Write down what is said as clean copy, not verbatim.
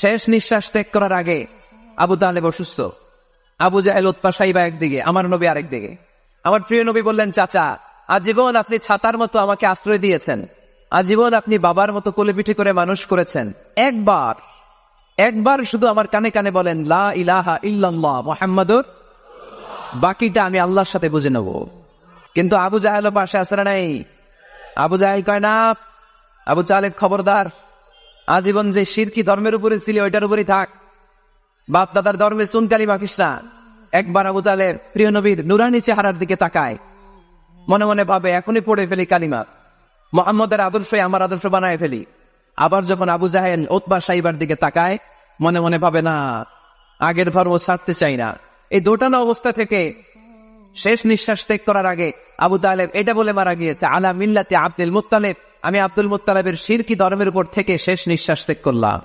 শেষ নিঃশ্বাস ত্যাগ করার আগে আবু তালেব অসুস্থ। আবু জাহেল, উতবা, সাইবা একদিকে, আমার নবী আরেকদিকে। আমার প্রিয় নবী বললেন, চাচা, আজীবন আপনি ছাতার মতো আমাকে আশ্রয় দিয়েছেন, আজীবন আপনি বাবার মতো কোলে পিঠে করে মানুষ করেছেন, একবার শুধু আমার কানে কানে বলেন লা ইলাহা ইল্লাল্লাহ মুহাম্মাদুর, বাকিটা আমি আল্লাহর সাথে বুঝে নেব। কিন্তু আবু জাহেল পাশে আসে না নাই? আবু জাহেল কয় না, আবু তালেব খবরদার, আজীবন যে শিরকি ধর্মের উপরে ছিল ওইটার উপরই থাক, বাপ দাদার ধর্মে চুনকালি মাখিস না। একবার আবু তালেব প্রিয় নবীর নুরানি চেহারার দিকে তাকায়, মনে মনে ভাবে এখনই পড়ে ফেলি কালিমা, মুহাম্মদের আদর্শই আমার আদর্শ বানায় ফেলি। আবার যখন আবু জাহেল উতবা সাইবার দিকে তাকায়, মনে মনে ভাবে না, আগের ধর্ম ছাড়তে চাই না। এই দোটানা অবস্থা থেকে শেষ নিঃশ্বাস ত্যাগ করার আগে আবু তালেব এটা বলে মারা গিয়েছে, আলা মিল্লাতি আব্দুল মুত্তালিব, আমি আব্দুল মুত্তালিবের শিরকি ধর্মের উপর থেকে শেষ নিঃশ্বাস ত্যাগ করলাম।